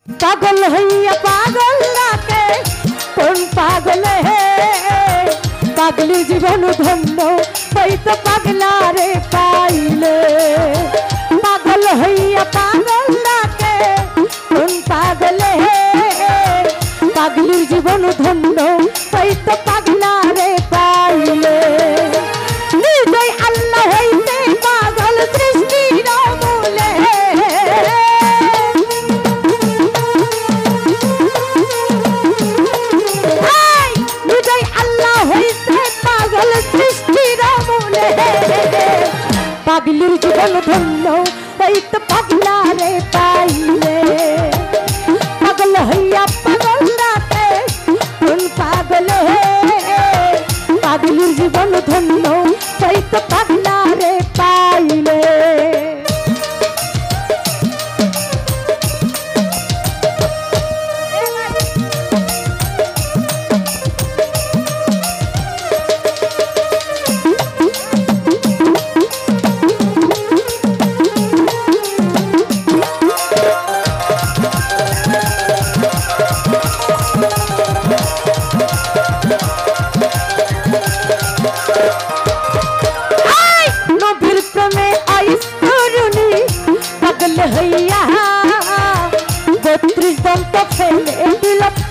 पागल हैया पागल लाके कौन पागल है पागली जीवन धन्य वही तो पागला रे पाइले पागल हैया पागल लाके कौन पागल है पागली जीवन धन्य वही तो पागला रे पाइले निर्दय अल्लाह हईते पागल सृष्टि रामूले पागलिर जीवन धन्य वही तो पागला रे पाइले पागल हैया पागल राते कौन पागल है पागलिर जीवन धन्य वही तो पागला रे पाइले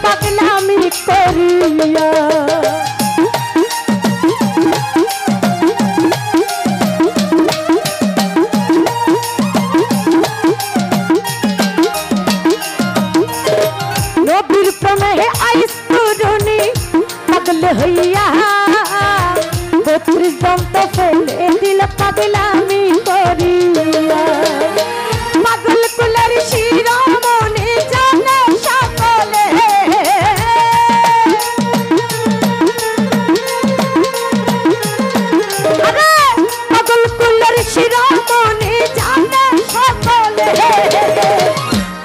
पगलामी करिया नबीर प्रमेय आइस तरुणी पगल हैया 32 दंत फैले दिल पगलामी करिया पागल कुलर शिरोमणि जाने सकले अरे पागल कुलर शिरोमणि जाने सकले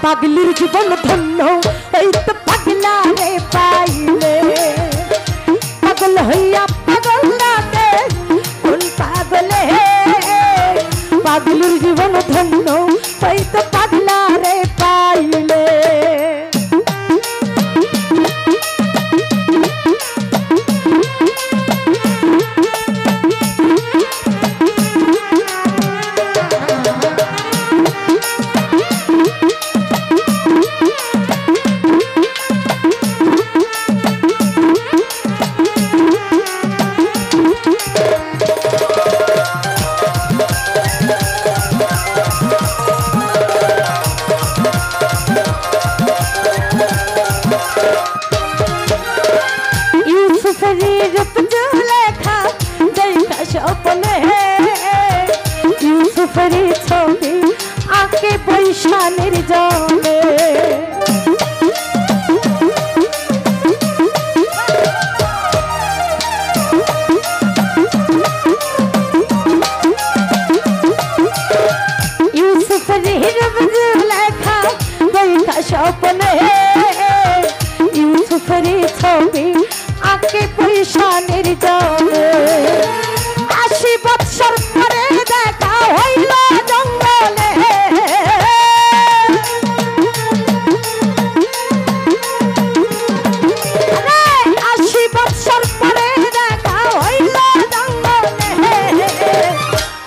पागलिर जीवन धन्य এই তো পাগলা রে পাইলে পাগল হইয়া পাগল রাতে কোন পাগল হে পাগলির জীবন ধন্য এই তো পাগলা রে পাইলে ছবি আঁকে বৈশানের জলে ইউসুফের লেখা দেখা স্বপ্নে ইউসুফের ছবি আঁকে বৈশানের জলে 80 বছর পরে দেখা হইল জঙ্গলে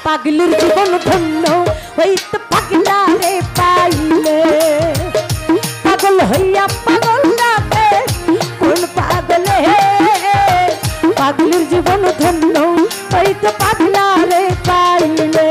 পাগলির জীবন ধন্য ওই তো পাগলা রে পাইলে পাগল হইয়া পাগল রাতে কোন পাগল হে পাগলির জীবন ধন্য ওই তো পাগলা রে পাইলে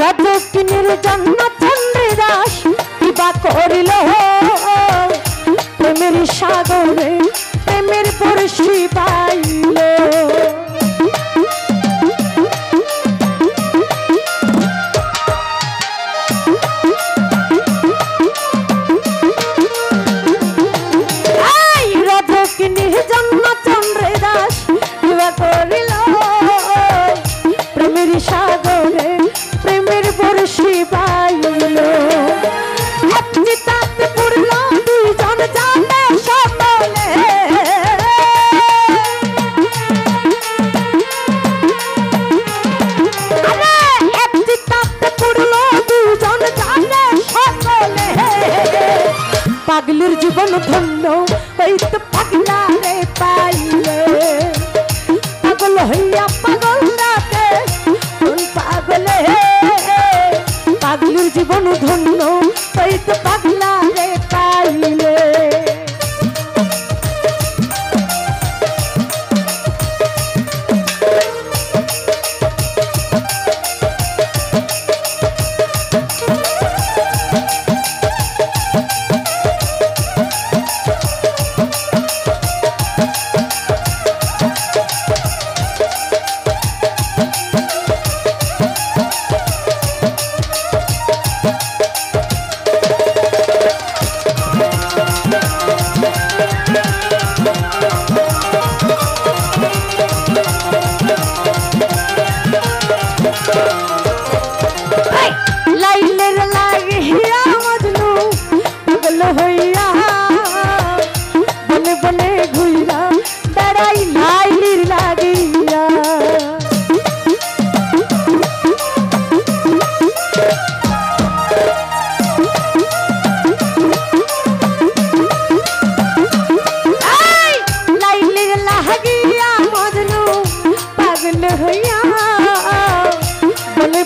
রাজকিনীর জন্য চন্দ্রদাস বিবা করিল প্রেমের সাগরে প্রেমের বর্ষি পাইল ধন্য ওই তো পাগলা রে পাইলে পাগল হইয়া পাগল রাতে কোন পাগলে পাগলুর জীবন ধন্য ওই তো পাগলা রে পাইলে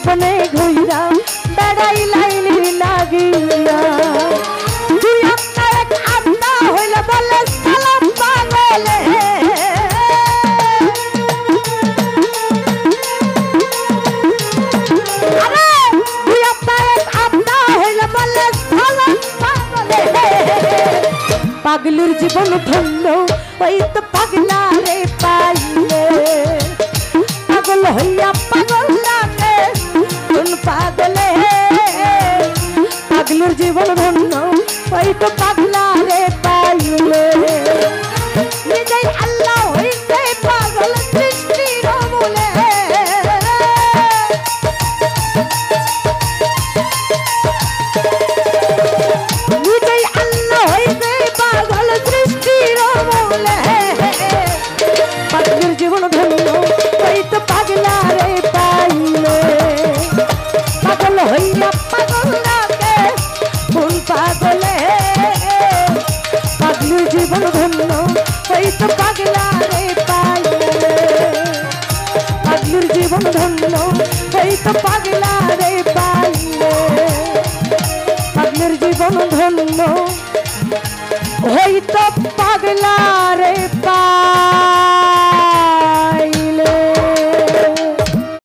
बने घुइरा बेड़ाई लाइली लागिया तुई अपना एक आत्मा होइला बोले सलाम पागले अरे तुई अपना एक आत्मा होइला बोले सलाम पागले पागलुर जीवन धन्य ओई तो पागला रे पाइले पागल होइया पागल पागले पागलुर जीवन धन्य ওই তো পাগলা রে পাইলে নিজে আল্লাহ হইছে পাগল সৃষ্টির মূলে নিজে আল্লাহ হইছে পাগল সৃষ্টির মূলে পাগলুর জীবন ধন্য ওই তো পাগলা রে পাইলে পাগল হইয়া পাগল রাতে কোন পাগলে পাগলুর জীবন ধন্য ওই তো পাগলা রে পাইলে পাগলুর জীবন ধন্য ওই তো পাগলা রে